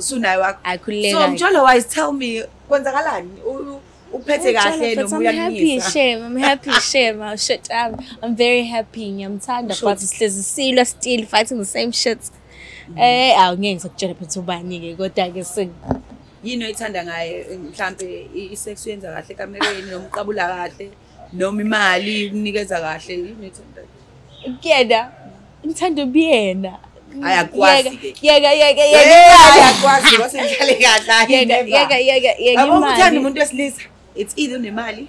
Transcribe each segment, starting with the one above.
usunayo wakho. Akhululeka. So njalo wise tell me kwenzakalani uphethe kahle noma uyanisa. I'm happy shame. I'll shut down. I'm very happy. Ngiyamthanda but sihlezi silwa still fighting the same shit. Awungeke ngizokutshela phethe ubani ke kodwa ke yini oyithanda ngaye mhlambe isex yenza kahle kamereni noma uqabula kahle noma imali ukunikeza kahle yini oyithanda? Kuyena ngithanda ubiyena. Ayakwazi ke. Yeka. Ayakwazi wasenhlale kahle. Yeka. Uthanda umuntu wesilisa. It's either unemali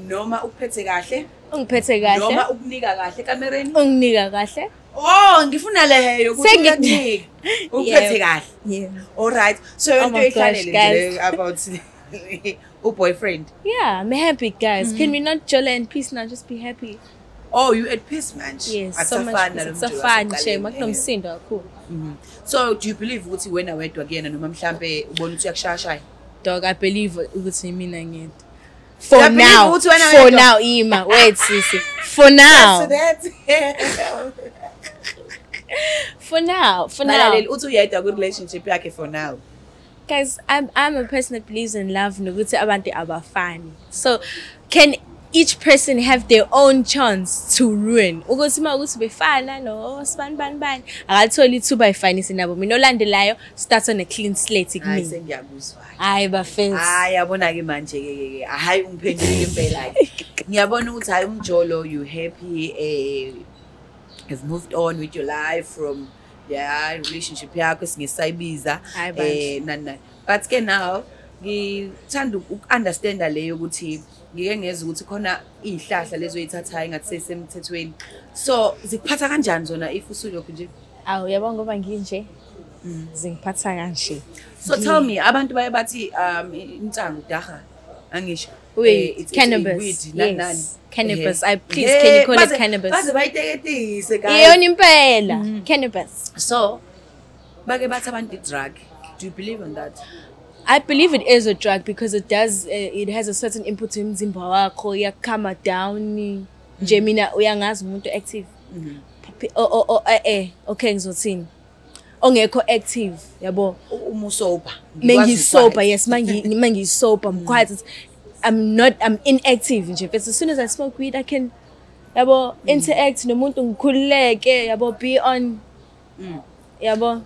noma ukuphethe kahle. Ungiphethe kahle. Noma ukunika kahle kamereni. Unginika kahle. Oh, ngifuna leyo ukuthi uyakunika. Uphethe kahle. Yeah. All right. So into eyihlalele about boyfriend. Yeah, I'm happy guys. Can we not jolly and peace now? Just be happy. Oh, you at peace, man. Yes, so much peace. It's a fun shame. Akunomsindo kakhulu. So, do you believe ukuthi wena wedwa kuyena noma mhlambe ubona ukuthi uyakushashaya? Dog, I believe ukuthi mina ngedwa. For now, Ima. Wait, sisi. For now. For now. Uthi uyedwa ku relationship yakhe for now. Guys, I'm a person that believes in love nokuthi abantu abafani. So, can each person have their own chance to ruin? Ukuthi ukuthi befana no sibani akatholi ithuba ifanisi nabo. Mina olandelayo start on a clean slate kimi. Hayi sengiyakuzwa. Hayi bafethu. Hayi yabona ke manje ke hayi ungiphendule impela ke. Ngiyabona ukuthi hayi umjolo you happy have moved on with your life from relationship yakho singesayibiza nani. But ke now ngithanda ukunderstanda leyo ukuthi ngike ngeza ukuthi khona izihlahla lezo oyithathayo ngathi sesemthethweni. So zikuphatha kanjani zona if usulokho nje? Awu yabona ngoba nginje. Zingiphatha kanje. So tell me abantu baye bathi intsangu daha angisho it's cannabis. Yes. Cannabis. Can you call it cannabis? Baze bayiteketise guys. Iyona impela. Cannabis. So bake bathi abantu drug. Do you believe in that? I believe it is a drug because it has a certain input to umzimba wakho yakama down nje mina uyangazi umuntu active okay ngizothini ongekho active yabo umusopa mengisopa yes mangisopa I'm quiet I'm inactive nje but as soon as I smoke weed I can yabo interact nomuntu ngikhululeke yabo be on yabo.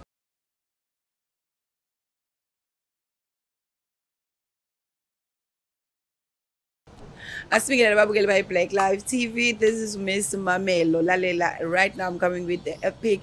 Speaking about Black Live TV, this is Miss Mamelo Lalela. Right now I'm coming with the epic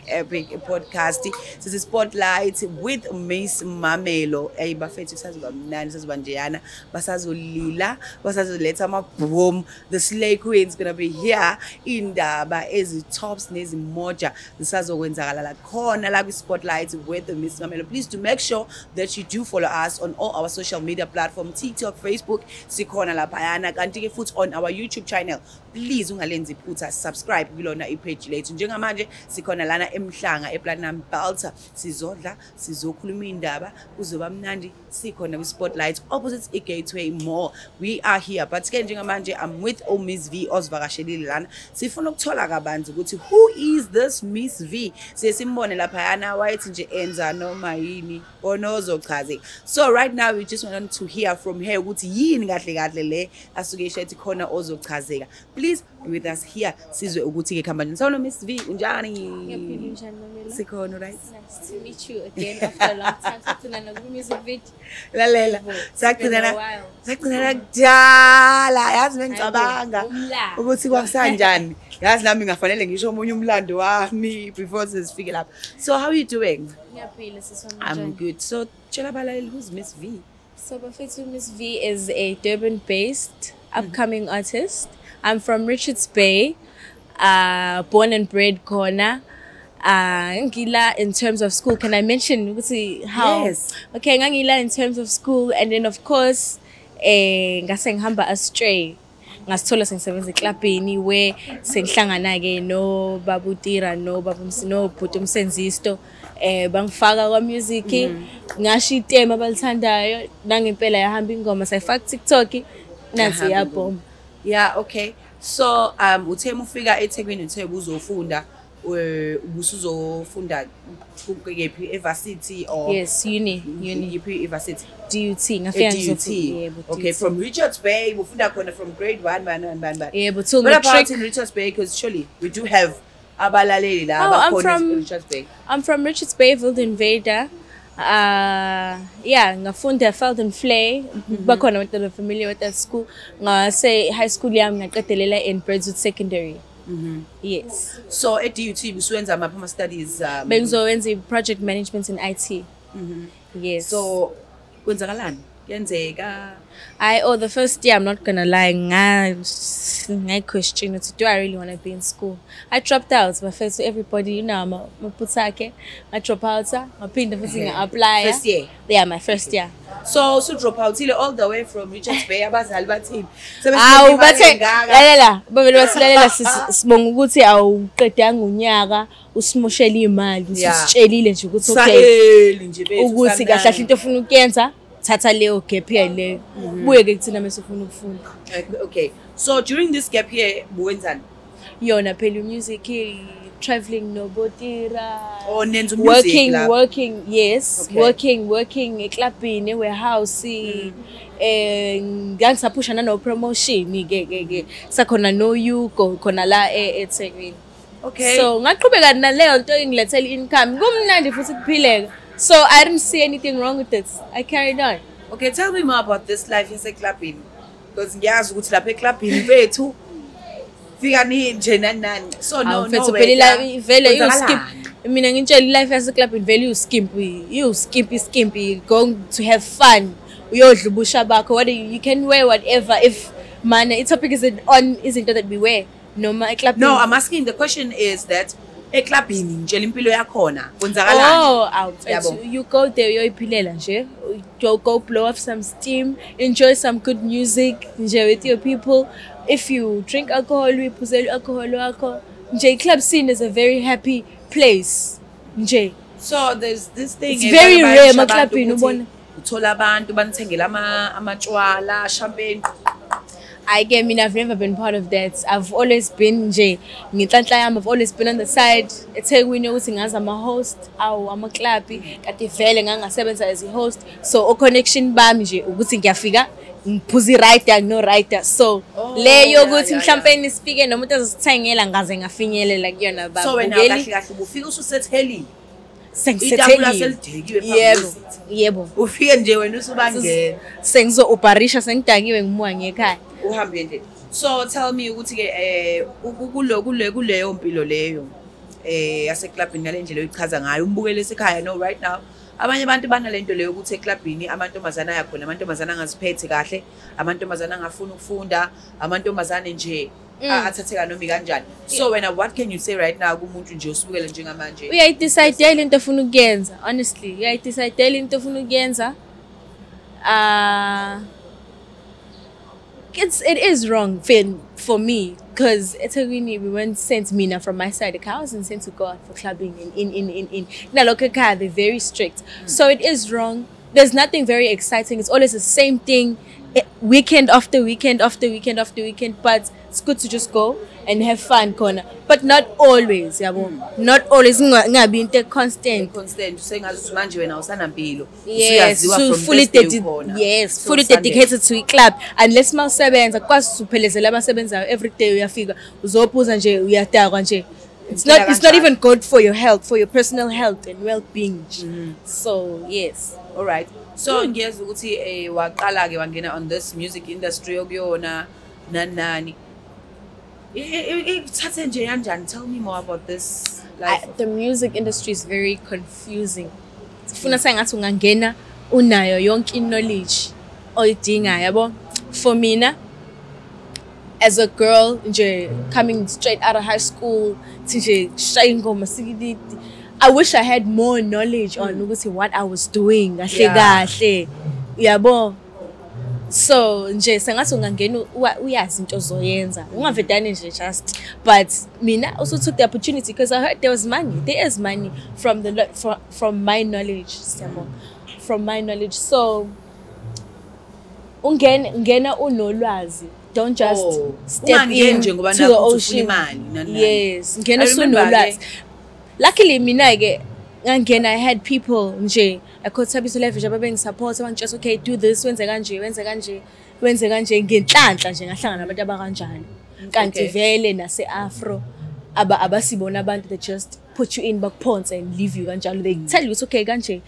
podcast. This is Spotlight with Miss Mamelo. Hey, bafethu saziba mnandi saziba njeyana basazolila basazoletha ama-boom. The Slay Queen's gonna be here indaba ezi-tops nezimoja zisazokwenzakala la khona la kwi-Spotlight with Miss Mamelo. Please do make sure that you do follow us on all our social media platforms, TikTok, Facebook, sikhona laphayana kanti futhi on our YouTube channel. Please ungalenzi iphutha subscribe kulona ipage lethu. Njengamanje sikhona lana eMhlanga ePlatinum Belter. Sizodla sizokhuluma indaba kuzoba mnandi sikhona kwi-Spotlight opposite iGateway Mall. We are here but ke njengamanje I'm with Miss V osivakashelile lana. Sifuna ukuthola kabanzi ukuthi who is this Miss V? Sesimbone laphayana wayethi nje enza noma yini onozochaze. So right now we just want to hear from her ukuthi yini kahle le asuke ishethi khona ozochazeka. Please be with us here sizwe ukuthi ke khamba njani. So Miss V unjani? Ngiyaphila njani Mamela? Sikhono right? Nice to meet you again after a long time. Sakhulana ku music video. Lalela. Sakhulana kudala. Yazi ngicabanga ukuthi kwakusanjani. Yazi nami ngafanele ngisho omunye umlando wami before sesifike lapha. So how are you doing? Ngiyaphila sisona. I'm good. So tshela abalaleli who's Miss V? So bafethu Miss V is a Durban-based upcoming artist. I'm from Richards Bay, born and bred khona. Ngila in terms of school. Can I mention how? Yes. Okay, ngila in terms of school and then of course ngase ngihamba astray. Ngasithola sengisebenza eklabhini where sengihlangana ke no Babutira no Bhuti Msenzisto bangifaka kwa music ngasho itema abalithandayo nangempela yahamba ingoma sayifaka TikTok nathi yabomba. Yeah, okay. So uthema ufika eThekwini uthe uzofunda ubusuzofunda kuyephi evarsity or yes uni yiphi evarsity DUT ngafika DUT. Okay, from Richards Bay ufunda khona from grade 1 yebo till what about matric in Richards Bay, because surely we do have abalaleli la I'm abakhona from- in Richards Bay. I'm from Richards Bay, Vilden Vader. Yeah, ngafunda Felden Flay. Bakhona abantu familiar with that school. Ngase high school yami ngaqedelela in Bradswood Secondary. Yes. So at DUT busuwenza ama studies Bengizowenza project management in IT. Yes. so kwenzakalani kuyenzeka the first year, I'm not gonna lie, I question it. Do I really want to be in school? I dropped out. My first, everybody, you know, I'm a putake. I drop out. I pinned everything. I apply. First year? Yeah, my first year. so drop out all the way from Richards Bay abazali bathini Awu bathe lalela babeli basilalela sibonga ukuthi awuqedanga unyaka usimoshela imali usitshelile nje ukuthi okay saheli nje bethu ukuthi kahle kahle into ofuna ukuyenza thatha leyo gap year leyo buye ke kuthina mase ufuna ukufunda. Okay, so during this gap year buwenzani Yona phela music traveling no botira nenza music la working yes Okay. working eclubini warehouse ngangisapusha nano promotion ke sakhona no you khona la eThekwini. Okay, So ngaqhubeka naleyo nto ingilethela income kumnandi futhi kuphileka. So I didn't see anything wrong with it. I carried on. okay, tell me more about this life yaseclubini, because ngiyazi ukuthi lapha eclubini bethu fika ni nje nani so no Mfethu phela vele you skip. Mina ngintshela life yaseclubini vele you skimpy going to have fun. Uyodla ubusha bakho what you can wear whatever if man topic isn't that we wear noma eclubini. No, I'm asking, the question is that eclubini nje impilo yakhona kwenzakalani Yabo. You go there uyoyiphilela nje. You go blow off some steam, enjoy some good music nje with your people. If you drink alcohol, uyiphuzela alcohol wakho. Nje club scene is a very happy place. Nje. So there's this thing It's very rare emaklabhini ubona. uthola abantu banithengela amachwala champagne. I've never been part of that. I've always been nje ngitlanhla yami, I've always been on the side. eThekwini ukuthi ngaza ama host awu ama club kanti vele ngangasebenza as a host. So connection bami nje ukuthi ngiyafika ngiphuza rider no rider. So leyo ukuthi mhlawumbe nisifike nomuntu azosithengela ngaze ngafinyelela kuyona baba. So wena kahle kahle ubufika usetheli Sengitheli. Yebo. ufike nje wena usubangena Sengizo operation sengidakiwe ngimuka ngekhaya. uhambe nje. So tell me ukuthi ke kuleyo mpilo leyo yaseclubini nalendlela oyichaza ngayo umbukele esekhaya no right now abanye abantu banalento leyo ukuthi eclubini amantombazana ayakhona amantombazana angaziphethe kahle amantombazana angafuna ukufunda amantombazana nje athatheka noma kanjani. So wena what can you say right now kumuntu nje usubukele njengamanje Uyayidecide into ofuna ukuyenza, honestly uyayidecide into ofuna ukuyenza. It is wrong for me because eThekwini we weren't sent mina from my side. I wasn't sent to go out for clubbing in Naloka. They're very strict, so it is wrong. There's nothing very exciting. It's always the same thing, weekend after weekend after weekend after weekend. But it's good to just go and have fun, Kona. But not always, yabo. Not always. Ngabi into constant. Usengazi manje wena usanampilo. Yes, so fully dedicated to a club. Unless mawusebenza kwazi usuphelezela abasebenzayo every day uyafika uzophuza nje uyatakwa nje. It's not even good for your health, for your personal health and well-being. So yes. All right. So ngiyeza ukuthi waqala ke wangena on this music industry okuyona nani. Ithathe nje kanjani? Tell me more about this. The music industry is very confusing. Sifuna sengathi ungangena unayo yonke knowledge oyidinga yabo. For mina as a girl nje coming straight out of high school nje shaya ingoma sikidi, I wish I had more knowledge on what I was doing kahle yabo. So nje sengathi ungangena uyazi into ozoyenza ungavedane nje just. But mina also took the opportunity because I heard there is money from my knowledge, from my knowledge. So ungena unolwazi don't just Oh, step ungangeni in nje ngoba to the nakho uthi ufuna ocean. imali, nani nani. Yes, ngena I remember sunolwazi. ke- Luckily mina ke ngangena I had people nje akhothabiliso level nje ababengisupport abangitshela okay do this wenze kanje ngenhlanhla nje ngahlangana nabantu abakanjalo. Kanti vele nase Afro abasibona abantu that just put you in bakuphonse and leave you kanjalo. They tell you it's okay kanje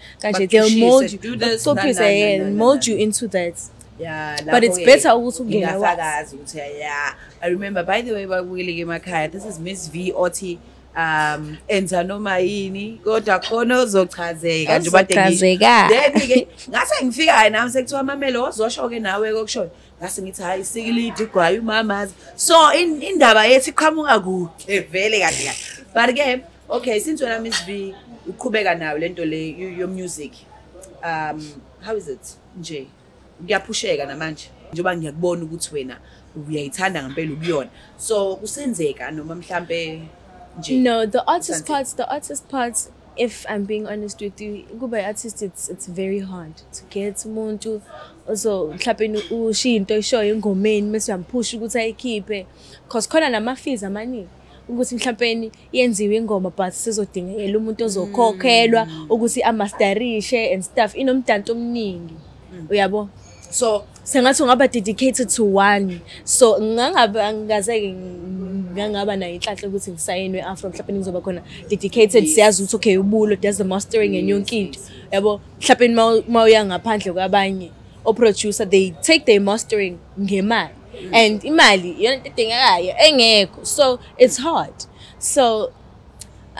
they'll mold you, do this, mold you into that. Yeah, But it's lapho-ke better ukuthi ungene ngingafakazi ukuthi yeah. I remember, by the way, babukeli ke emakhaya, this is Miss V othi enza noma yini kodwa khona uzochazeka nje Uzochazeka. then ke ngase ngifika nami sekuthiwa mamelo ozosho ke nawe kokushona ngase ngithi hayi sikilidi igwayi umamazi so indaba yethi iqhamuka kude vele kahle but ke okay since wena Miss V uqhubeka nayo lento le your music how is it nje ngiyaphusheka namanje njengoba ngiyakubona ukuthi wena uyayithanda ngempela ukuyona so kusenzeka noma mhlambe nje No, the artist parts, if I'm being honest with you, kuba artist it's very hard to get umuntu also mhlawumbe ushinto eshoyo engomeni bese uyamphusha ukuthi ayikhiphe because khona nama fees amaningi ukuthi mhlawumbe yenziwe ingoma but sizodingela umuntu ozokhokhelwa ukuthi amasterishe and stuff inomdanto omningi uyabo so sengathi ungaba dedicated to one so ngangazeke ngangaba nayo inhlanhla ukuthi ngisayinwe Afro mhlawumbe ngizoba khona dedicated siyazi ukuthi okay ubulo does the mastering and yonke into yabo mhlawumbe mawuya ngaphandle kwabanye o producer they take their mastering ngemali and imali yona into edingekayo engekho so it's hard so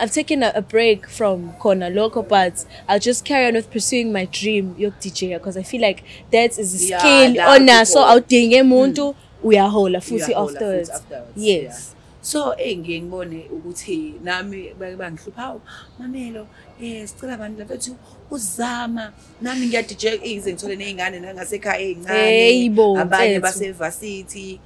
I've taken a break from Kona Loco, but I'll just carry on with pursuing my dream, yok DJ, because I feel like that is a skill on so out dinge muntu uyahola futhi afterwards. Yes. Yeah. So ngiye ngibone ukuthi nami bangihlupha mamelo sicela abantu laphethu uzama nami ngiya DJ ize ngithole nezingane nangasekhaya ezincane abanye base varsity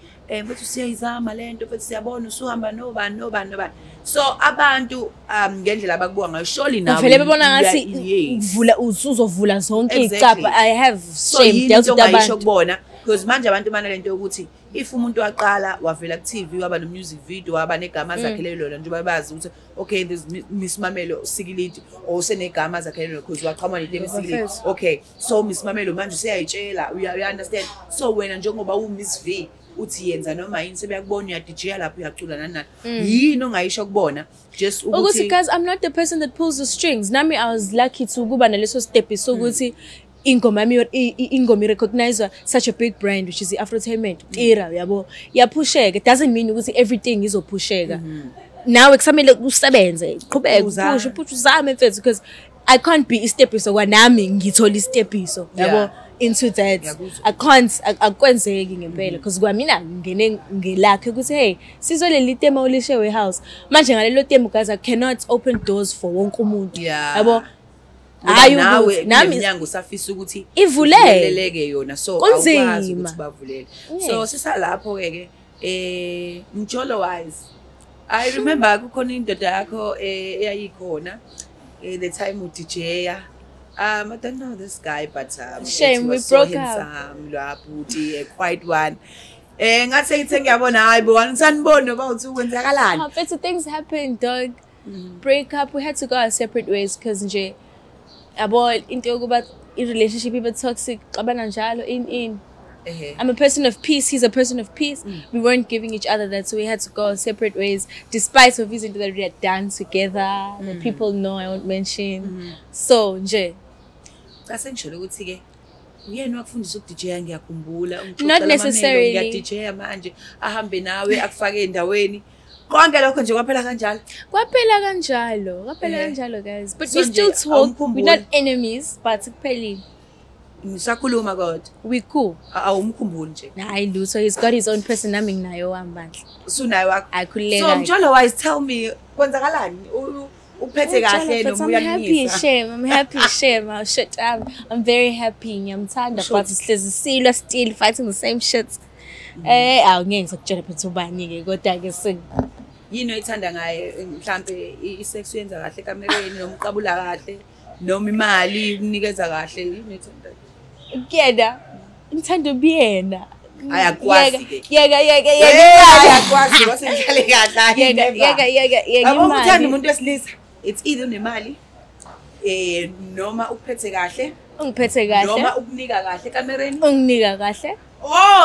mfethu siyayizama lento mfethu siyabona usuhamba nobani so abantu ngendlela abakubuka ngayo surely nawe vele bebona ngathi uvula uzovula zonke icapha I have shame dealt with abantu ukubona because manje abantu banalento yokuthi if umuntu waqala wavela ku TV waba no music video waba negama zakhe lelo njengoba bazi ukuthi okay there's Miss Mamelo Sikilidi or senegama zakhe lelo because waqhamuka ne Sikilidi okay so Miss Mamelo manje useyayitshela you understand so wena njengoba u Miss V uthi yenza noma yini sebeyakubona uya DJ lapho uyacula nani yini ongayisho kubona just ukuthi guys I'm not the person that pulls the strings nami I was lucky to kuba naleso step sokuthi ingoma recognized such a big brand which is the Afrotainment era yabo yapusheka it doesn't mean ukuthi everything izopusheka nowekusamele usebenze qhubeka push uzame mfethu because I can't be istepiso kwanami ngithola istepiso yabo into that I can't akwenzeki ngempela because kwamina ngene ngelakhe ukuthi hey sizoleli tema ulishe warehouse manje ngalelo tema guys I cannot open doors for wonke umuntu yabo hayi nami iminyango usafisa ukuthi ivuleleke yona so awukwazi ukuthi bavulele so sisalapho ke Mjolo wise I remember kukhona indoda yakho eyayikhona the time u DJ I don't know this guy but shame we broke up lapho quite one ngathi ngithe ngiyabona hayi bo angisanibona bawuthi ukwenzakalani but things happen dog break up we had to go our separate ways because nje yabo into yokuba I relationship ibe toxic xabana njalo in I'm a person of peace he's a person of peace we weren't giving each other that so we had to go our separate ways despite of his into that we had done together the people know I won't mention so nje asengisholo ukuthi ke uyena wakufundisa ukudj ngiyakhumbula not necessarily ngiya DJ manje ahambe nawe akufake endaweni konke lokho nje kwaphela kanjalo guys but we still talk we're not enemies but kuphelile nisakhuluma kodwa we cool awumkhumbuli nje hayi lutho he's got his own person nami nginayo wambandla usunayo wakho akhuleka so Mjolo wise tell me kwenzakalani uphethe kahle noma uyanisa I'm happy shame shit I'm very happy ngiyamthanda but sihlezi silwa still fighting the same shit awungeke ngizokutshela phethe ubani ke kodwa ke yini oyithanda ngaye mhlambe isex yenza kahle kamereni noma uqabula kahle noma imali ukunikeza kahle yini oyithanda ngiyena ngithanda ubiyena ayakwazi ke yeka ayakwazi wasengihlale kahle yeka uthanda umuntu wesilisa it's either unemali noma ukuphethe kahle ungiphethe kahle noma ukunika kahle kamereni unginika kahle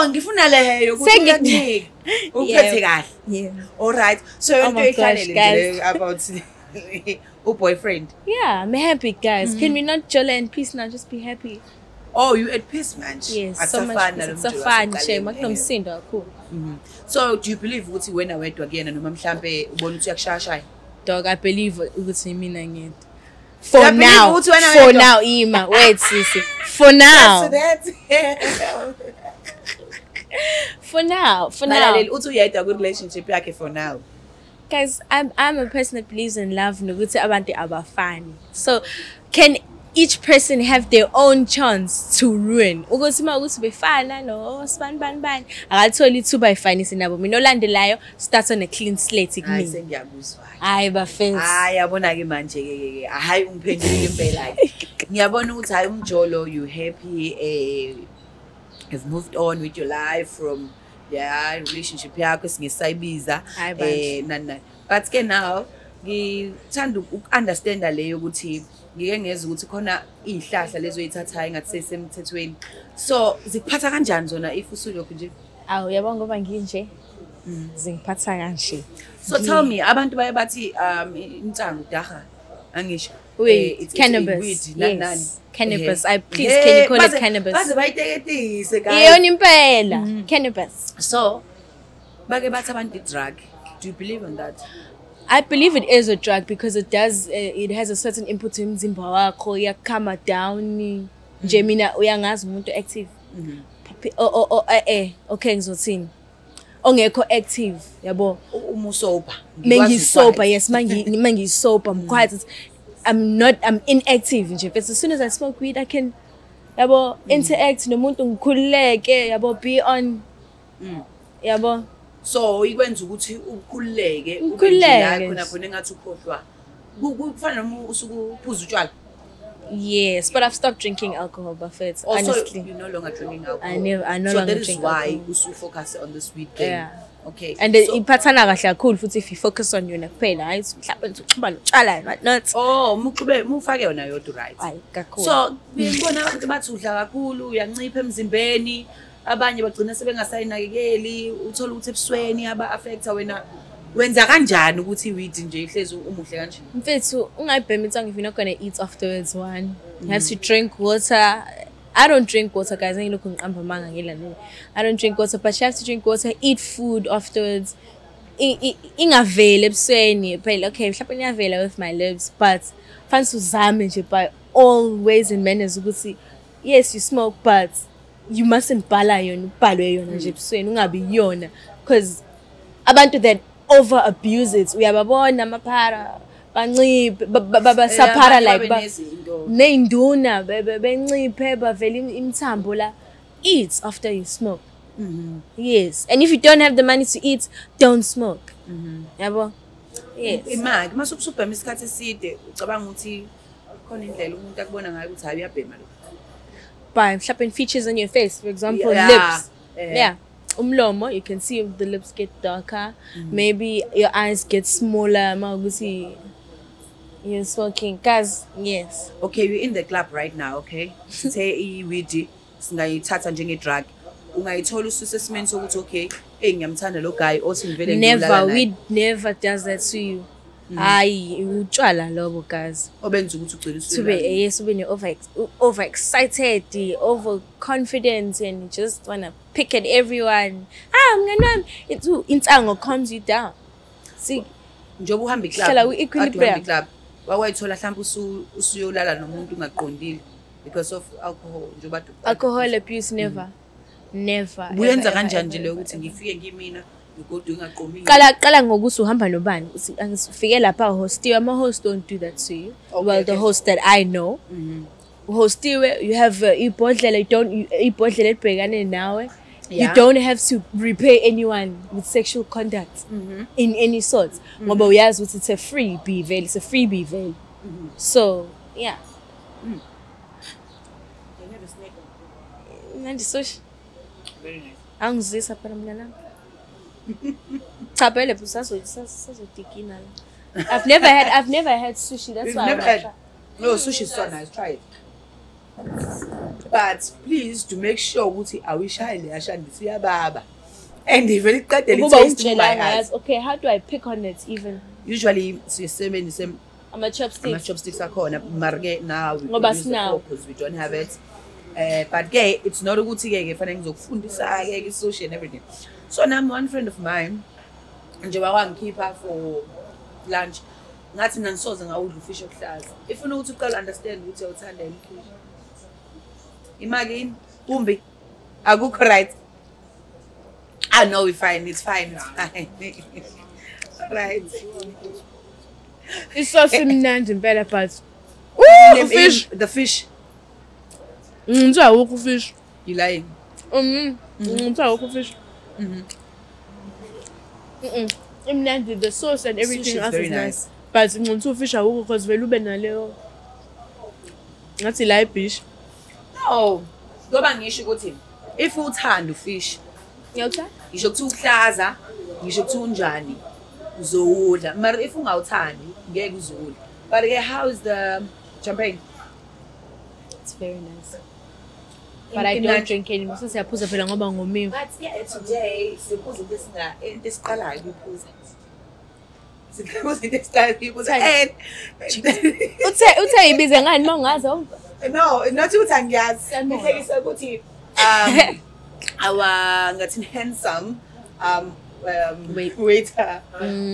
ngifuna leyo ukuthi uyakunika ukuphethe kahle yeah all right so into ehlalele about boyfriend yeah I'm happy guys can we not jolly and peace now just be happy you at peace man yes so much it's a fun shame akunomsindo kakhulu so do you believe ukuthi wena wedwa kuyena noma mhlambe ubona ukuthi uyakushashaya dog I believe ukuthi mina ngedwa for now Ima wait sisi for now for now uthi uyedwa ku relationship yakhe for now guys I'm a person that believes in love nokuthi abantu abafani so can each person have their own chance to ruin ukuthi mawukuthi befana no sibani akatholi ithuba ifanisi nabo mina olandelayo start on a clean slate kimi sengiyakuzwa hayi bafethu yabona ke manje ke hayi ungiphendulile impela ngiyabona ukuthi hayi umjolo you happy you've moved on with your life from relationship yakho singesayibiza nani but ke now ngithanda ukunderstand leyo ukuthi ngike ngeza ukuthi khona izihlahla lezo oyithathayo ngathi sesemthethweni so zikuphatha kanjani zona if usulokho nje yabona ngoba nginje zingiphatha kanje so tell me abantu baye bathi intsangu daha angisho it's cannabis yes cannabis please can you call it cannabis baze bayiteketise guys yona impela cannabis so bake bathi abantu drug do you believe in that I believe it is a drug because it does it has a certain input to umzimba wakho yakama down nje mina uyangazi umuntu active okay ngizothini ongekho active yabo umusoba mengisoba yes mangisoba I'm quiet I'm inactive nje but as soon as I smoke weed I can yabo interact nomuntu ngikhululeke yabo be on yabo so ikwenza ukuthi ukhululeke ubendlela khona khona engathi ukhohlwa kufana noma usukuphuza utshwala yes but I've stopped drinking alcohol Buffett honestly you're no longer drinking alcohol I no longer drink alcohol so that is why you focus on the sweet thing yeah okay and iphathana kahle kakhulu futhi if you focus on yona kuphela hayi mhlawumbe uxhuba notshala what not muxube mufake yona yodwa right hayi kakhulu so ngibona abantu bathi udla kakhulu uyancipha emzimbeni abanye bagcina sebengasayinakekeli uthola ukuthi ebusweni aba affecta wena wenza kanjani ukuthi weed nje ihlezi umuhle kanje mfethu ungayibhema intsangu if you're not going to eat afterwards one you have to drink water I don't drink water guys ngilokhu ngiqamba manga ngilalele I don't drink water but you have to drink water eat food afterwards ingavele ebusweni phela okay mhlawumbe ngiyavela with my lips but fancy uzame nje by all ways and manners ukuthi yes you smoke but you mustn't bala yona ubhalwe yona nje ebusweni ungabi yona because abantu that over abuse it uyababona amaphara banciphe basaphara like neinduna benciphe bavela imthambo la eat after you smoke yes and if you don't have the money to eat don't smoke yabo yes imaki masubhema isikhathi eside ucabanga ukuthi khona indlela umuntu akubona ngayo ukuthi hayi uyabhema lo by mhlawumbe features on your face for example lips yeah umlomo you can see the lips get darker maybe your eyes get smaller mawukuthi you're smoking guys yes okay you're in the club right now okay say iweed singayithatha njenge drug ungayithola ususesimeni sokuthi okay ngiyamthanda lo guy othi ngivele never we never does that to you hayi utshwala lobo guys obenza ukuthi ugcine usube yes ube over excited over confident and you just want to pick at everyone mngani wami intsango calms you down see njoba uhamba club wakwayithola mhlawumbe usuyolala nomuntu ungaqondile because of alcohol njoba alcohol abuse never uyenza kanjani nje le ukuthi ngifike ngimina ugodwa ingaqomile qala ngokuthi uhamba nobani usifike lapha host ama host don't do that to you well the host that I know host you have ibhodlela ibhodlela ebhekane nawe you don't have to repay anyone with sexual conduct in any sort ngoba uyazi ukuthi it's a freebie vele so yeah you have a snake and so very nice Angizisa phela mina nami. Cha phela sazotikina la. I've never had sushi. That's why never had. No, sushi is so nice. Try it. But please to make sure ukuthi awishayile yashandisa uyababa. And even iqedela taste my eyes. Okay, how do I pick on it even? Usually siyasebenzisa Chopsticks. akhona marke now Ngoba because we don't have it. But ke it's not ukuthi ke fanele ngizokufundisa ke sushi and everything. So now one friend of mine nje wangikhipha for lunch. Ngathi nangisoze ngawudla ufish okuhlaza. Ifuna ukuthi uqala understand ukuthi awuthanda imfish. Imagine kumbi akukho right. I know it's fine. Right. It's so simnandi impela but Fish. The fish. Ngithiwa awukho fish. You lying? Ngithiwa awukho fish. Imnandi the sauce and everything else is nice. But ngithiwa fish awukho because vele ube naleyo ngathi la fish. No. Ngoba ngisho ukuthi if uthanda ufish, Ngiyawuthanda? ngisho ukuthi uhlaza, ngisho ukuthi unjani, uzowudla. But if ungawuthandi, ngeke uzowudla. But how is the champagne? It's very nice. But I don't drink anymore. So siyaphuza phela ngoba ngomiwe. But yeah, today siphuza into esiqalayo ukuphuza. Siphuza into esiqalayo ukuphuza. And uthe ibize ngani mawungazi? no, not ukuthi angiyazi. Ngithekisa ukuthi our ngathi handsome waiter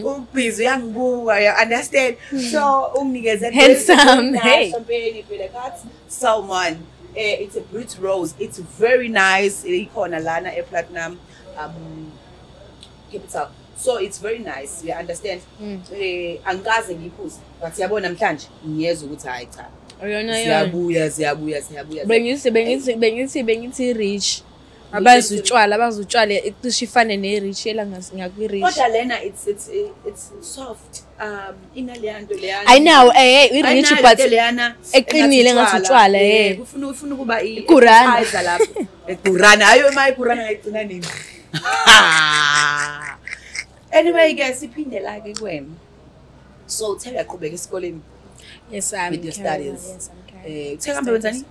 ubhizi uyangibuka, you understand? So unginikeze handsome, hey. Champagne phela salmon. It's a Brut Rose. It's very nice. Ikhona lana ePlatinum capital. So it's very nice. You understand? Angikaze ngiphuze. But yabona namhlanje ngiyeza ukuthi hayi cha. Siyabuya. Bengithi rich. Abazutshwala icishe ifane ne rich ela ngakwi rich. Kodwa lena it's soft. Inaliyanto leyana. I know rich but eqinile ngasutshwala ufuna kuba ikurana lapho. Ikurana ayo ikurana ngayigcina nini. Anyway guys, iphinde la ke kwena. So tell uyaqhubeka esikoleni. Yes, I'm with your studies. Yes, I'm carrying. Wenzani?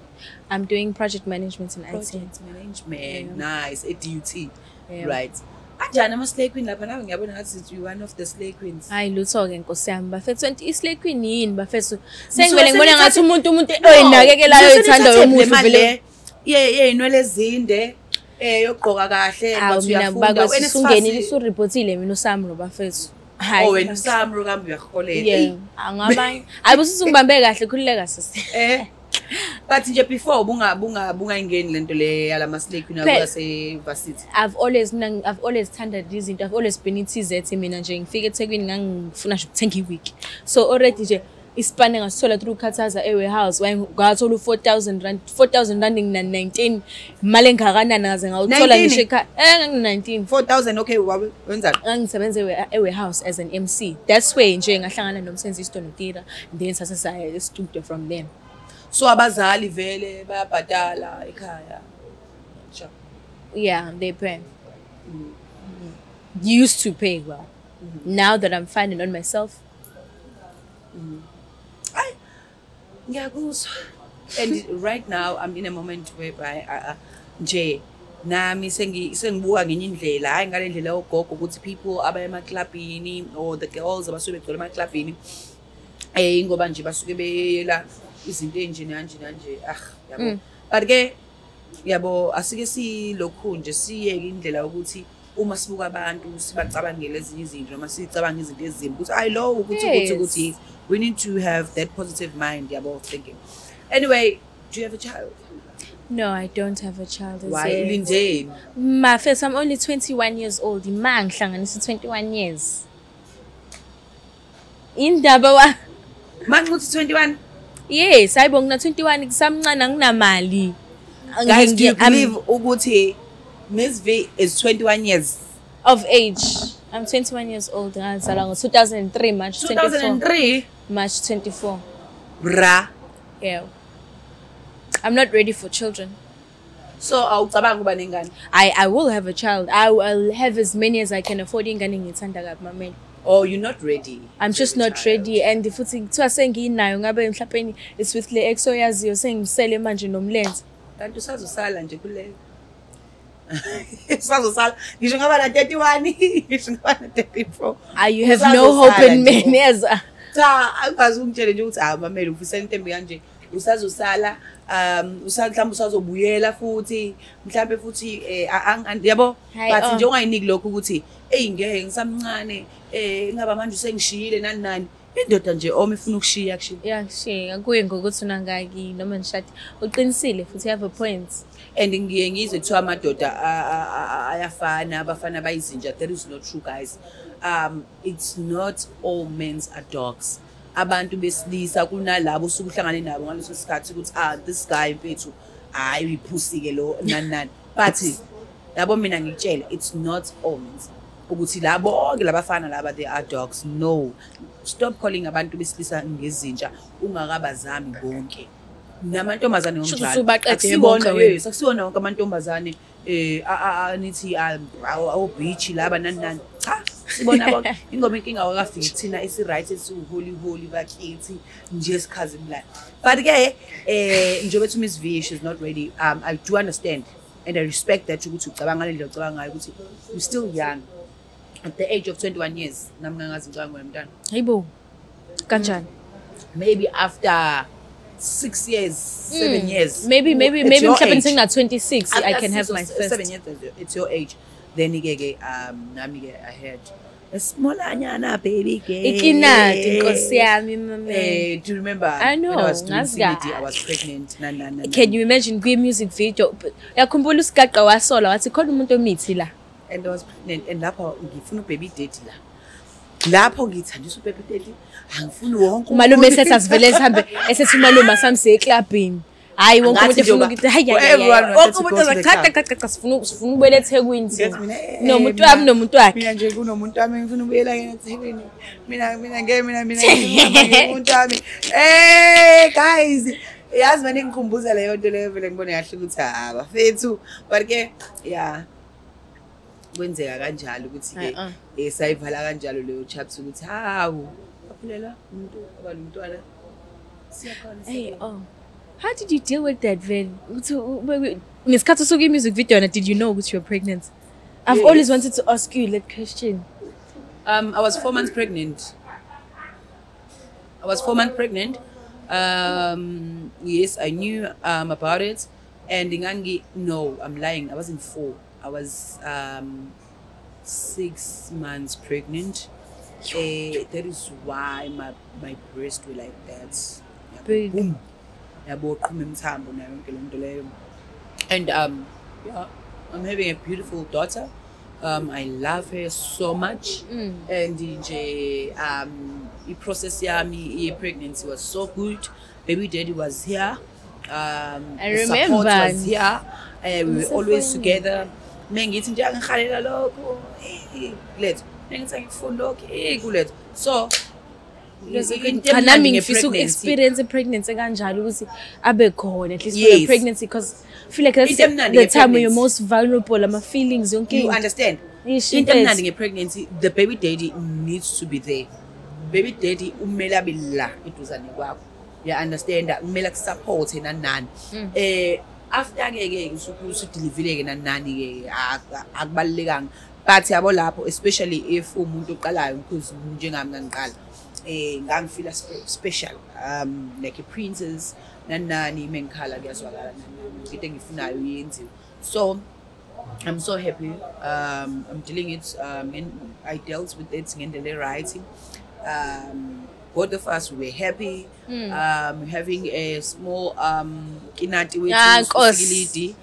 I'm doing project management in IT. Project management. Nice. A duty. Yeah. Right. Anjani ama slay queen lapha nawe ngiyabona ngathi you one of the slay queens. Hayi lutho ke Nkosi yami bafethu 20 islay queen yini bafethu. Sengivele ngibona ngathi umuntu oyinakekelayo ithanda yomuntu vele. Inwele ezinde yogqoka kahle but uyafunda wena sungenile usureportile mina uSamro bafethu. Hayi wena uSamro kambe uyaholela. Yeah, angabanye. Ayibusithi ngibambe kahle khulileka sisi. But nje before bunga ingeni lento le yalama slay queen akuse varsity. I've always tended these into. I've always been in TZ mina nje ngifike eThekwini ngangifuna nje ukuthenga iweek. So already nje isipane ngasithola through Khathaza warehouse ngathola 4,000 rand ngina19 imali engakanani ngaze ngawuthola ngisho ekhaya 19 4,000. Okay, wenzani? Ngangisebenze warehouse as an MC. That's way nje ngahlangana nomsenzisi Tonotira then sase saya studio from them. So abazali vele bayabhadala ekhaya. Sure. Yeah, they pay. Used to pay well. Now that I'm finding on myself. And right now I'm in a moment whereby nje nami sengibuka ngenye indlela hayi ngale ndlela yogogo ukuthi people abaya emaclubini or the girls abasuke begcwele emaclubini ngoba nje basuke beyela izinto enjinanje yabo. But ke yabo asike silokhu nje siyeke indlela ukuthi uma sibuka abantu sibacabangele ezinye izinto noma sicabanga izinto ezimbi ukuthi I know ukuthi we need to have that positive mind yabo thinking. Anyway, do you have a child? No, I don't have a child. Why? Lindsay? My first, I'm only 21 years old. Man, is 21 years. Indaba wa Man, what's 21? Yes, I bong na 21 ngisamncane anginamali. Guys, do you believe ukuthi Miss V is 21 years of age? I'm 21 years old. Ngazalwa ngo 2003 March 24. 2003 March 24. Bra. Yeah. I'm not ready for children. So awucabanga ukuba nengane? I will have a child. I will have as many as I can afford ingane ngithanda kabi mamela. Oh, you're not ready. I'm just not ready, and futhi kuthiwa senginayo ngabe mhlawumbe it's with le exo yaziyo sengisele manje nomlenze. Kanti usazosala nje kuleyo. Usazosala ngisho ngaba na 31, ngisho ngaba na 34. You have no hope in me neza. Cha, angazi ungitshele nje ukuthi mamela ufisela into embi kanje. Usazosala mhlawumbe usazobuyela futhi mhlawumbe futhi yabo but nje ungayiniki lokho ukuthi ngeke ngisamncane ngaba manje usengishiyile nani indoda nje ifuna ukushiya kushiya kuye ngokuthi unangaki noma nishadi uqinisile futhi have a point. And ngiye ngizwe kuthiwa amadoda ayafana abafana bayizinja. That is not true, guys. It's not all men are dogs. Abantu besilisa kunalabo usukuhlangane nabo ngaleso sikhathi ukuthi this guy mfethu hayi uyiphusi ke lo nani but yabo mina ngitshela it's not all men ukuthi labo ke labafana laba they are dogs. No, stop calling abantu besilisa ngezinja ungakabazami bonke. Namantombazane ngomjalo akusibona wonke amantombazane nithi beach laba nani cha sibona bonke ingoma inkinga awakafiki thina isi-right esiwuholy bakithi nje esikhazi mlala. But ke njengoba ethi Miss V, she's not ready. I do understand and I respect that ukuthi ucabanga ngale ndlela ucabanga ngayo ukuthi you're still young at the age of 21 years. Nami ngangazi ngicabanga wena mntana hayibo kanjani maybe after 6 years, 7 years. Maybe mhlawumbe na 26 I can have my first. 7 years it's your age. Then nami I had a smaller anyana baby ke. Ikinati Nkosi yami mama. Do you remember? I know. When I was doing CBD, I was pregnant. Can you imagine kwi music video? Yakhumbula usigaqa wasola wathi khona umuntu omithi la. And I was pregnant and lapho ngifuna baby daddy la. Lapho ngithandisa baby daddy. Angifuni wonke umalume esasivele esihambe esethi umalume asamse eclubini. Hayi wonke umuntu efuna ukuthi hayi wonke umuntu uzaqhaqa sifuna ubuyela eThekwini nomuntu wami nomuntu wakhe. Mina nje kunomuntu wami ngifuna ubuyela yena eThekwini. Mina umuntu wami. Guys, yazi manje ngikhumbuza leyo nto leyo vele ngibone kahle ukuthi bafethu but ke yeah kwenzeka kanjalo ukuthi ke sayivala kanjalo leyo chapter ukuthi hawu aphulela umuntu aba nomntwana siyakhona. How did you deal with that then? Ngesikhathi usuka music video and did you know that you were pregnant? I've always wanted to ask you that question. I was 4 months pregnant. Yes, I knew about it. And no, I'm lying. I wasn't 4. I was 6 months pregnant. That is why my breasts were like that. Big. Boom. And yeah, I'm having a beautiful daughter. I love her so much. And the process yami pregnancy was so good. Baby daddy was here. I remember. Support was here. We were always together. So nami ngifisa uku-experience pregnancy kanjalo ukuthi abe khona at least for the pregnancy because I feel like that's the time when you're most vulnerable ama-feelings yonke. You understand? Into emnandi nge-pregnancy, the baby daddy needs to be there. Baby daddy umele abe la eduzane kwakho. You understand that? Umele akusupport nani. After ke usu-deliver ke nani ke akubalulekanga. But yabo lapho especially if umuntu oqalayo because njengami ngiqala ngangifila special like a princess nani mengikhala kuyazwakala into engifunayo yenziwe. So I'm so happy. I'm dealing it and I dealt with it ngendlela right. Both of us were happy. Having a small kinati with usigilidi.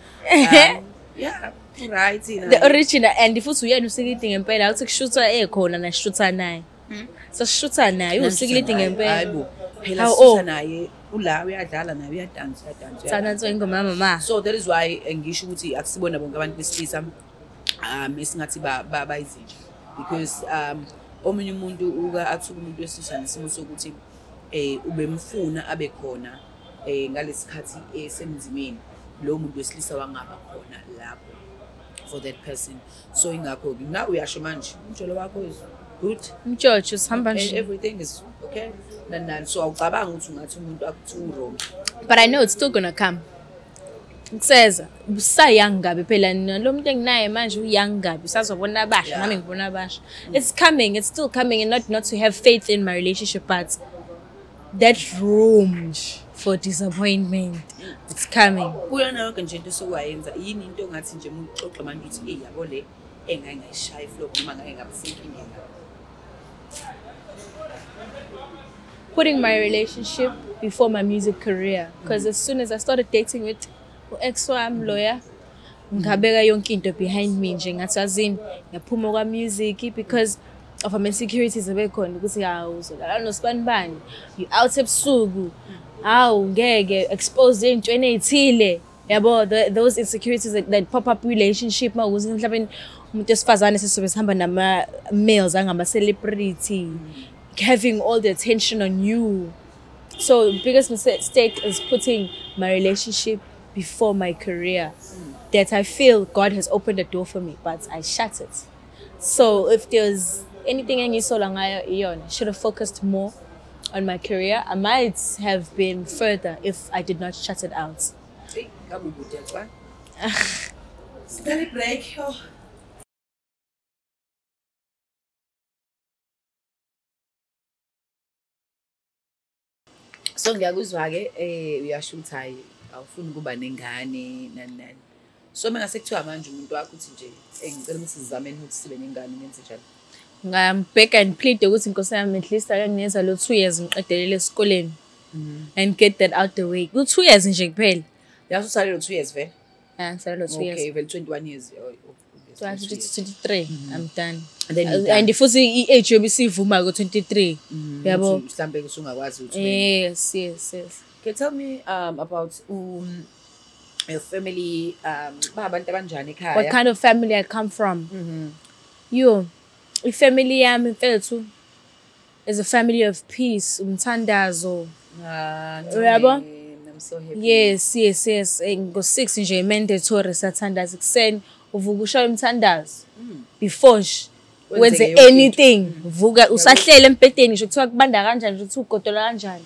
Yeah, right. The original and futhi uyena usigilidi ngempela uthi kushutha ekhona na shutha naye. So shutha naye usigilidi ngempela. Hayibo. Phela shutha naye ula uyadlala naye uyadansa. Sananzo ingoma mama. So that is why ngisho ukuthi akusibona bonke abantu besilisa esingathi bayizinja because omunye umuntu athuka umuntu wesilisa nesimo sokuthi ubemfuna abe khona ngalesikhathi esemzimeni lo muntu wesilisa wangaba khona lapho for that person. So ingakho now uyasho manje umjolo wakho is good, Umjojo sihamba nje. everything is okay nani, so awucabanga ukuthi ungathi umuntu akuthi wrong. But I know it's still gonna come. Kuseza usayang gabi phela lo muntu enginaye manje uyang gabi usazobona abasha nami ngibona abasha. It's coming, it's still coming, and not to have faith in my relationship, but that room for disappointment, it's coming. Kuyona yonke nje into sokuwayenza yini into ongathi nje umuntu uxoxa manje uthi yabo le engayishaya flop noma ngeke ngabusenkingeni. Putting my relationship before my music career, because as soon as I started dating with ex wami lawyer, ngabeka yonke into behind me nje ngathi azini ngaphuma kwa music because of my insecurities abekhona ukuthi hawu uzolala nosibani you out ebusuku hawu ngeke expose into ezithile yabo, those insecurities that pop up relationship mawukuthi mhlawumbe umuntu esifazane sesobe sihamba nama males angama celebrity having all the attention on you. So biggest mistake is putting my relationship before my career. That I feel God has opened a door for me, but I shut it. So if there's anything I should have focused more on my career. I might have been further if I did not shut it out. Study break. So ngiyakuzwa ke uyasho ukuthi hayi awufuni kuba nengane nani. So mengase kuthiwa manje umuntu wakho uthi nje ngicela ukuthi sizameni ukuthi sibe nengane ngenze njalo. Ngambheka and plead ukuthi inkosi yami at least ake ngenza lo 2 years ngiqedelele esikoleni and get that out the way. Ku 2 years nje kuphela. Uyasusale lo 2 years vele? Sale lo 2 years. Okay, vele 21 years. 23 I'm done. And futhi i-age yobe sivuma ku 23 yabo mhlambe usungakwazi ukuthi yes. Okay, tell me about your family, abantu abanjani ekhaya? What kind of family I come from? Family yami mfethu is a family of peace, umthandazo. Yabo? I'm so happy. Yes. Ngo 6 nje mandatory sathandaza kuseni uvuka ushaye umthandazo before wenze anything. Vuka usahlele empedeni nje kuthiwa kubanda kanjani nje uthi ugodola kanjani.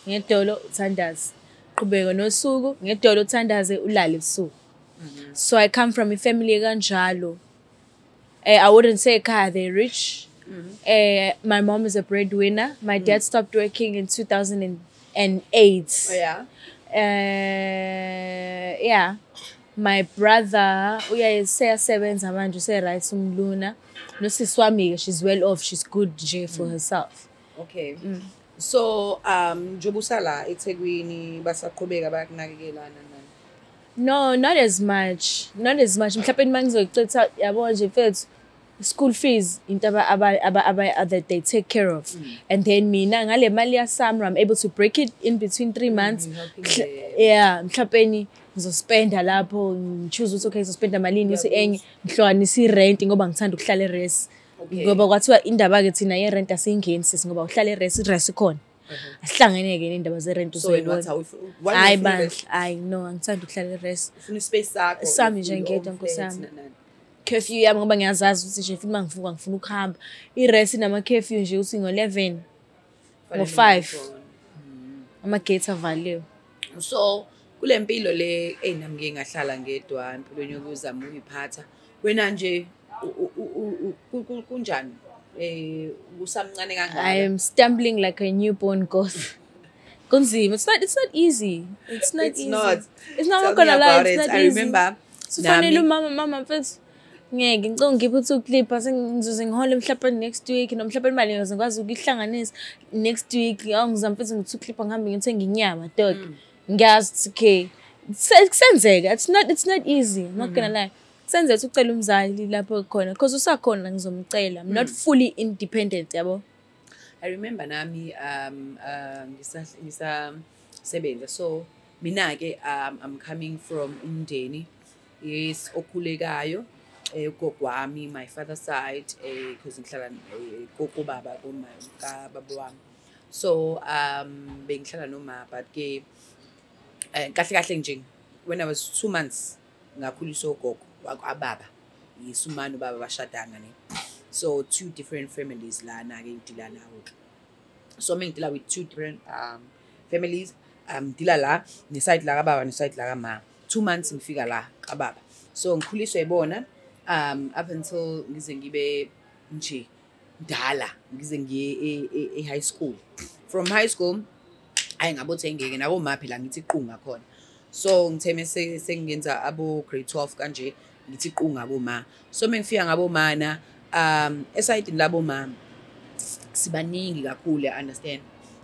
Ngedolo uthandaza. Qhubeka nosuku ngedolo uthandaze ulale ebusuku. So I come from a family kanjalo. I wouldn't say they're rich. My mom is a breadwinner. My dad stopped working in 2008. Oh yeah. Yeah. My brother, uyasebenza manje right umluna. Nosisi wami she's well off. She's good for herself. Okay. So njobusala eThekwini basaqhubeka bayakunakekelana nani? No, not as much. Mhlawumbe mangizochitha yabo nje mfethu school fees into that they take care of. And then mina ngale mali ya summer I'm able to break it in between 3 months. Yeah, mhlawumbe ngizospenda lapho ngichoose ukuthi okay ngizospenda malini bese enye ngihlokanisa irent ngoba ngithanda ukuhlala eRes. Ngoba kwathiwa indaba ke thina yerent asingeni sisi ngoba uhlala eRes ikhona. Asihlangene ke indaba zerent uzobona. Hayi bandla, hayi no angithanda ukuhlala eRes. Ufuna ispace sakho. Sami nje ngedwa nkosami. Curfew yami ngoba ngiyazazi ukuthi nje futhi mangivuka ngifuna ukuhamba. iRes inama curfew nje uthi ngo11 ngo5 ama-gates avaliwe. So kule mpilo le nami ngeke ngahlala ngedwa empilweni yokuzama ukuyiphatha. Wena nje kunjani? Usamncane kangaka? I am stumbling like a newborn goth. Kunzima. It's not easy. It's not easy. It's not gonna lie. It's not I easy. remember. Kufanele mama mfethu. Ngeke ngicela ngiphe uclip sengizoze ngihole mhlawumbe next week nomhlawumbe imali ngizokwazi ukihlanganisa next week. Ngizama mfethu ngithi uclip ngihambe ngithenga inyama dog. Ngiyazi okay. Senzeka. It's not easy. I'm not gonna lie. Senze ucela umzali lapho khona because usakhona ngizomcela. I'm not fully independent yabo. I remember nami ngisasebenza so mina ke I'm coming from umndeni yes okhulekayo gogwami my father's side because ngihlala gogo baba ka baba wami so bengihlala noma but ke kahle nje when I was 2 months ngakhuliswa ugogo ababa yisumani ubaba bashadanga ne. So 2 different families lana ke ngidila nawo. So ngidila with 2 different families. Dila la ne side la kababa ne side la kama. 2 months ngifika la kababa. So ngikhuliswa ibona up until ngize ngibe nje dala ngize ngiye e high school. From high school ngabothi ngeke nabo ma phela ngithi iqunga khona. So ngitheme sengenza abo grade 12 kanje ngithi iqunga boma. So mengifika ngabo mana eside labo mama sibaningi kakhulu, I understand.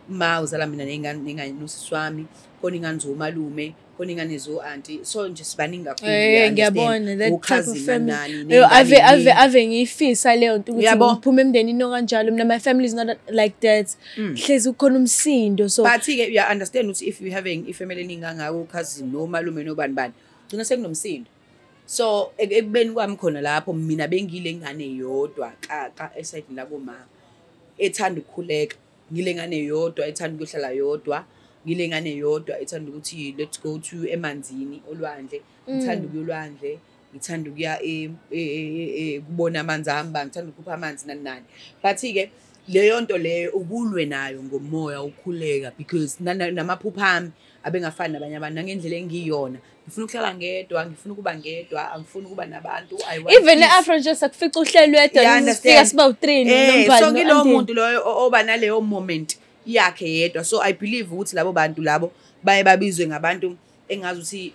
Ma uzala mina nengane nosisi wami, khona ingane zomalume, khona ingane zo auntie. So nje sibaningi kakhulu. Ngiyabona that type of family. Ave ngiyifisa leyo nto ukuthi ngiphume emndenini okanjalo. Mina my family is not like that. Hlezi ukhona umsindo. So but ke you understand ukuthi if you having ifamily ningangako cousin no malume no bani ugcina sekunomsindo. So ekubeni kwami khona lapho mina bengile ingane yodwa ka eside labo mama ethanda ukukhuleka, ngile ngane yodwa ethanda ukuhlala yodwa, ngile ngane yodwa ethanda ukuthi let's go to emanzini olwandle, ngithanda ukuyolwandle, ngithanda ukuya kubona amanzi ahamba, ngithanda ukukhupha amanzi nani. But ke leyo nto leyo ubulwe nayo ngomoya ukhuleka because namaphupha ami abengafani nabanye abantu ngendlela engiyona. Ngifuna ukuhlala ngedwa, ngifuna ukuba ngedwa, angifuni ukuba nabantu. Even eAfro just akufica uhlelo wedwa usifika siba u3 nombani. So ngilowo muntu loyo oba naleyo moment yakhe yedwa. So I believe ukuthi labo bantu labo baye babizwe ngabantu engazi ukuthi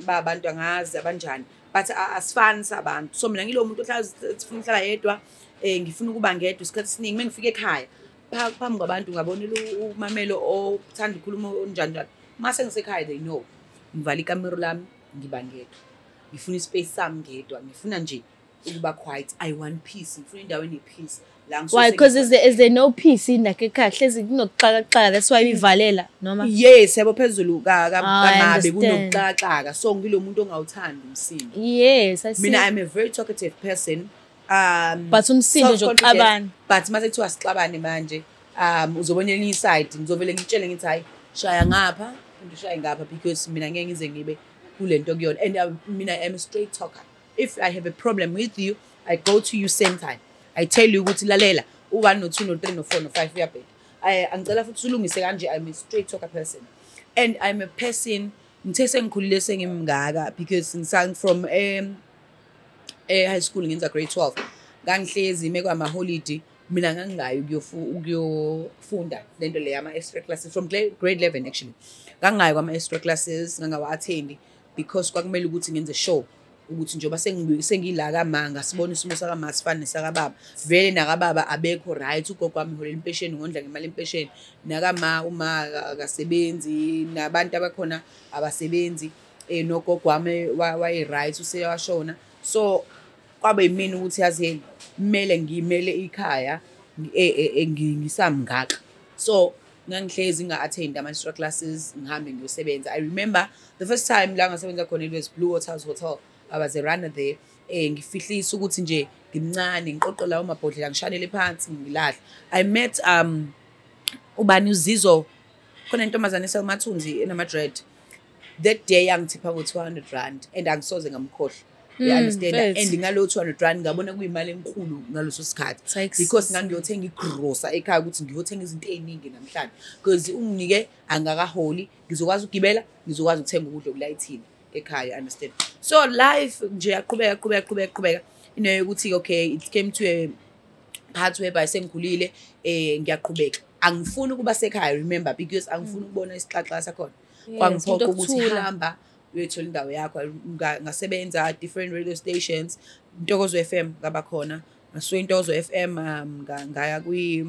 abantu angazi abanjani, but asifani sabantu. So mina ngilowo muntu ohlala sifuna ukuhlala yedwa, ngifuna ukuba ngedwa isikhathi esiningi. Mengifika ekhaya phambi kwabantu ngabonela umamelo othanda ukukhuluma onjani. Mase ngisekhaya they know ngivala ikamero lami ngiba ngedwa, ngifuna ispace sami ngedwa, ngifuna nje ukuba quiet. I want peace, ngifuna indawo enepeace la ngisho. Why? Because is there no peace in like ekhaya? Hlezi kunokuxakaxaka, that's why uyivalela noma. Yes, yabo phezulu kamabe kunokuxakaxaka. So ngilo muntu ongawuthandi umsindo. Yes, I see. Mina I'm a very talkative person. But umsindo nje uxabana. But mase kuthiwa sixabane manje uzobona elinye side ngizovele ngitshele ngithi hayi shaya ngapha ndishaya ngapha because mina ngeke ngize ngibe kulento kuyona. And mina I'm a straight talker. If I have a problem with you, I go to you same time. I tell you ukuthi lalela u1 no 2 no 3 no 4 no 5 uyabheka. Angicela futhi ulungise kanje. I'm a straight talker person. And I'm a person ngithe sengikhulile sengimngaka because ngisang from high school ngenza grade 12. Ngangihlezi mekwama holiday mina ngangayi ukuyofunda lento le yama extra classes from grade 11 actually. Ngangayi kwama extra classes, ngangawa attend because kwakumele ukuthi ngenze show ukuthi njoba sengila kamanga sibona isimo saka masifana nesaka baba. Vele naka baba abekho right, ugogo wami holela impesheni ngondla ngemali impesheni, naka uma akasebenzi, nabantu abakhona abasebenzi, nogogo wami wayi right useyashona. So kwabe yimina ukuthi yazi kumele ngimele ikhaya ngisamngaka. So ngangihlezi nga-attend ama-extra classes ngihambe ngiyosebenza. I remember the first time la ngasebenza khona it was Blue Waters Hotel. I was a runner there. Ngifihlisa ukuthi nje ngimncane ngiqoqe lawo mabhodlela ngishanele phansi ngilahle. I met ubani uZizo khona intombazane eselmathunzi enama-dread. That day yangithipha ngo-200 rand and angisoze ngamkhohlwa. You understand? And ngalo 200 rand ngabona kuyimali enkulu ngaloso sikhathi because ngangiyothenga igrosa ekhaya ukuthi ngiyothenga izinto eziningi namhlanje because unginike angakaholi ngizokwazi ukugibela, ngizokwazi ukuthenga ukudla okulayithini ekhaya, understand? So life nje yaqhubeka inoyo ukuthi okay it came to a part whereby sengikhulile ngiyaqhubeka. Angifuni ukuba sekhaya, remember, because angifuni ukubona isixaxa sakhona. Kwangiphoqa ukuthi hamba uyethola indawo yakho. Ngasebenza different radio stations, Ntokozo FM ngaba khona, ngasuka Ntokozo FM ngaya kwi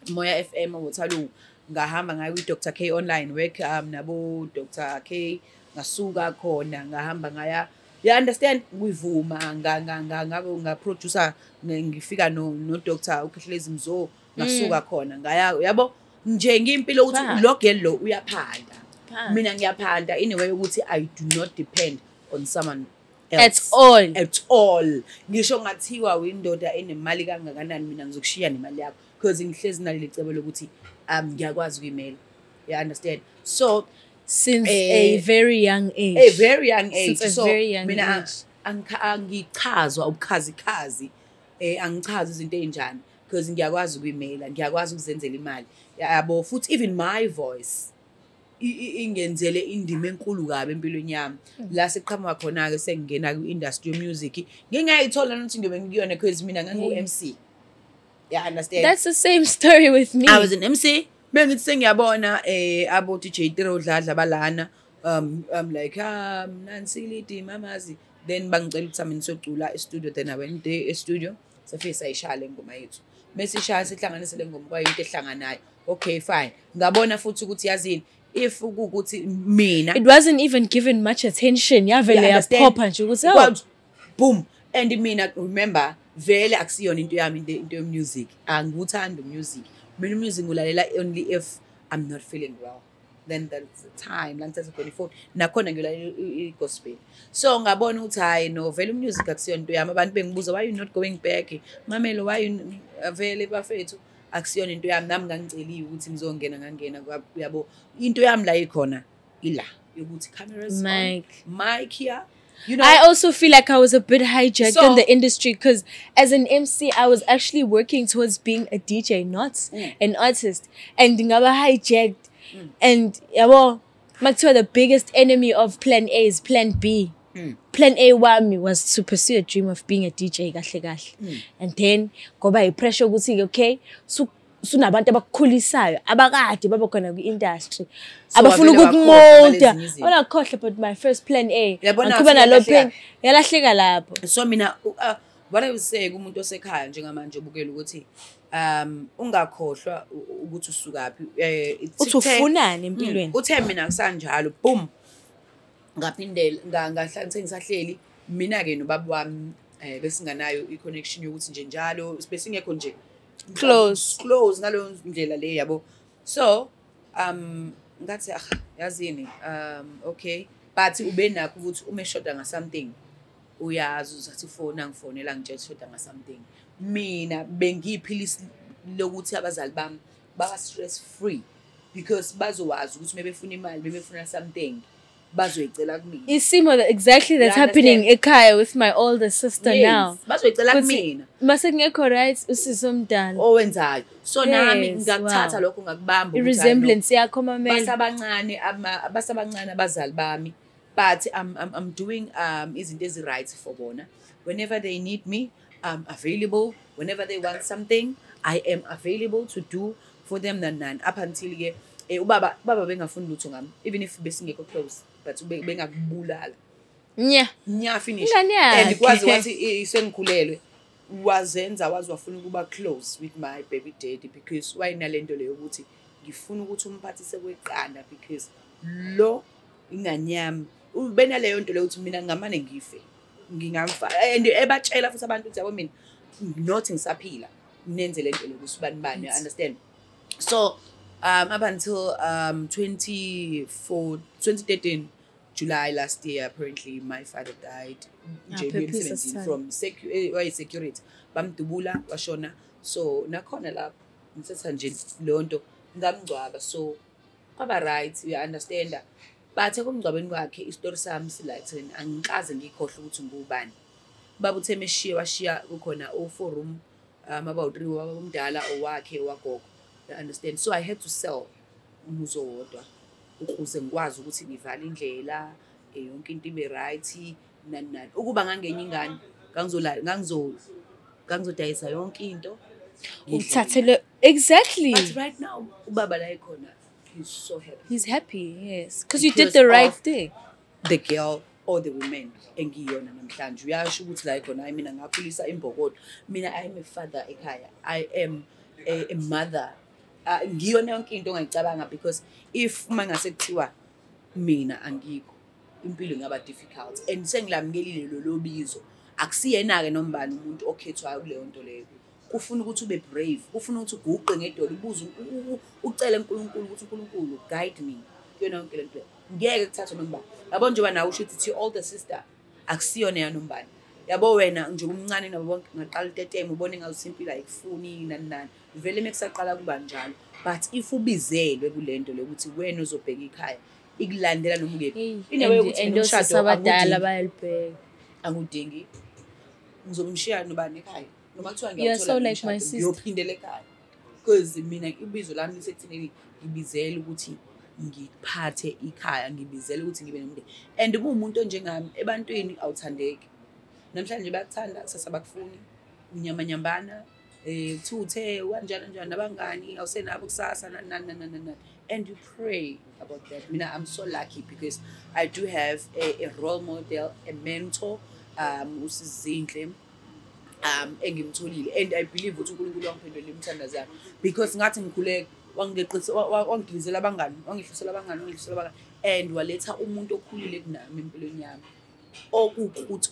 Moya FM ngothalu, ngahamba ngaya kwi Dr K online work nabo Dr K, ngasuka khona ngahamba ngaya, you understand, ngivuma nga producer ngifika no Dr Ukhihlezi Mzo, ngasuka khona ngaya, yabo nje ngimpilo ukuthi lo girl lo uyaphanda. Mina ngiyaphanda in a way ukuthi I do not depend on someone else at all. Ngisho ngathiwa windoda enemali kangakanani mina ngizokushiya nemali yakho because ngihlezi naleli cebo lokuthi ngiyakwazi ukuyimela. You understand? So since a very young age. A very young age. Since a So very young mina age. angichazwa ubukhazikhazi angichaza izinto ezinjani because ngiyakwazi ukuyimela, ngiyakwazi ukuzenzela imali. Yabo futhi even my voice ingenzele indima enkulu kabi empilweni yami. La seqhamuka khona ke sengingena ku-industry music. Ngingayithola nokuthi ngiyobe ngiyona because mina ngangu-MC. Yeah, understand? That's the same story with me. I was an MC. Bengithi sengiyabona abo DJ Tiro Dladla balana. I'm like Nancy Liti mamazi. Then bangicela ukuthi mina siyocula e-studio, then I went there e-studio. Safike sayishaya ingoma yethu. Bese ishaya sihlanganise le ngoma kwayinto ehlanganayo. Okay, fine. Ngabona futhi ukuthi yazini if ukuthi mina It wasn't even given much attention. Yavele yapopha nje ukuthi boom. And mina remember vele akusiyona into yami into music. Angikuthanda music. Mina music ngulalela only if I'm not feeling well. Then that's the time lang tasa 24 nakhona ngiyolalela i-gospel. So ngabona ukuthi hayi no vele music akusiyona into yami. Abantu bengibuza why you not going back? Mamelo why you vele bafethu akusiyona into yami. Nami ngangiceliwe ukuthi ngizongena yabo. Into yami la ikhona ila yokuthi cameras on, mic here. You know, I also feel like I was a bit hijacked in the industry because as an MC, I was actually working towards being a DJ, not an artist. And ngaba hijacked. And yabo, makuthiwa the biggest enemy of Plan A is Plan B. Plan A wami was to pursue a dream of being a DJ kahle kahle. And then ngoba i-pressure ukuthi okay, sunabantu abakukhulisayo abakade babakhona kwi-industry abafuna ukukumolda onakhohle but my first Plan A ngiba nalophe yalahleka lapho. So mina what I would say kumuntu osekhaya njengamanje ubukela ukuthi ungakhohlwa ukuthi usukaphi uthi ufunani empilweni. Uthe mina kusanjalo boom ngaphindela ngahlanze ngisahleli mina ke nobaba wami besinganayo i-connection yokuthi nje njalo besingekho nje close ngalo ndlela le yabo. So ngathi yazini okay but ube nakho ukuthi uma eshoda nga something uyazi uzathi phone angifonela ngitshela shoda nga something. Mina bengiyiphilisa lokuthi abazali bami baba stress free because bazowazi ukuthi mebefuna imali bebefuna something bazoyicela kumina. Isimo exactly that's happening ekhaya with my older sister now. Bazoyicela kumina. Mase ngekho right usizomdala. Owenzayo. So nami ngakuthatha lokho ngakubamba ukuthi resemblance yakho mamela. Basabancane abazali bami but I'm doing izinto ezi right for bona. Whenever they need me, I'm available. Whenever they want something, I am available to do for them nan up until ke ubaba bengafuni lutho ngami even if besingekho close but bengakubulala. Nya finish. And kwazi wathi sengikhulelwe wazenza wafuna ukuba close with my baby daddy because wayinalento leyo ukuthi ngifuna ukuthi umphathise kweqanda because lo ingane yami ubena leyo nto leyo ukuthi mina ngamane ngife ngingamfa and ebatshela futhi abantu ukuthi yabo mina not ngisaphila nenze lento lokusibani you understand. So up until 2013 July last year apparently my father died from security bamdubula washona. So nakhona lapho ngithatha nje lonto ngamgcwaba so kwaba right you understand. But ekumgcwabeni kwakhe istory sami silathi angikaze ngikhohle ukuthi ngubani. Baba uthe meshiya washiya kukhona o4 room about 3 wabamdala owakhe wagogo you understand. So I had to sell umuzo wodwa ukuze ngikwazi ukuthi ngivale indlela yonke into ibe right nani ukuba ngangenye ingane ngangizodayisa yonke into uthathele exactly. But right now ubaba la ekhona he's so happy. He's happy, yes, because you did the right thing. The girl or the woman engiyona namhlanje uyasho ukuthi la ekhona I mina ngakhulisa imbokodo mina I am a father ekhaya. I am a mother. Ngiyona yonke into ongayicabanga because if mangase kuthiwa mina angikho impilo ingaba difficult and sengilamkelile lo bizo akusiyena ke nombani umuntu okhethwayo kuleyo nto leyo. Kufuna ukuthi ube brave, kufuna ukuthi uguqe ngedolo ubuze ucele uNkulunkulu ukuthi uNkulunkulu guide me yona yonke lento. Ngeke kuthathwe nombani yabo njengoba nawe usho ukuthi older sister akusiyona ya nombani yabo wena nje umncane nabo bonke ngaqala uteteme ubone ngawusimpila ayikufuni nani vele mekusaqala kuba njalo. But if ubizelwe kulento lokuthi wena uzobheka ikhaya ikulandela noma ukephi Hey, indawo yokuthi and mina umshado osisi abadala angudingi. bayalibheka. Angudingi ngizomshiya nobani ekhaya noma kuthiwa You are so ngiyathola like my sister. ngiyophindela ekhaya because mina ibizo lami lisekuthenini ngibizela ukuthi ngiphathe ikhaya ngibizela ukuthi ngibe nomndeni and kuwumuntu onjengami ebantwini awuthandeki namhlanje bayakuthanda kusasa bakufuni unyamanyambana kuthiwa kanjani nabangani awusenabo kusasa nani and you pray about that. Mina I'm so lucky because I do have a role model, a mentor, uSizinhle engimtholile and I believe ukuthi uNkulunkulu wangiphendula imthandazana because ngathi ngikhule wangidlizela abangani and waletha umuntu okhulile kunami empilweni yami okukuthi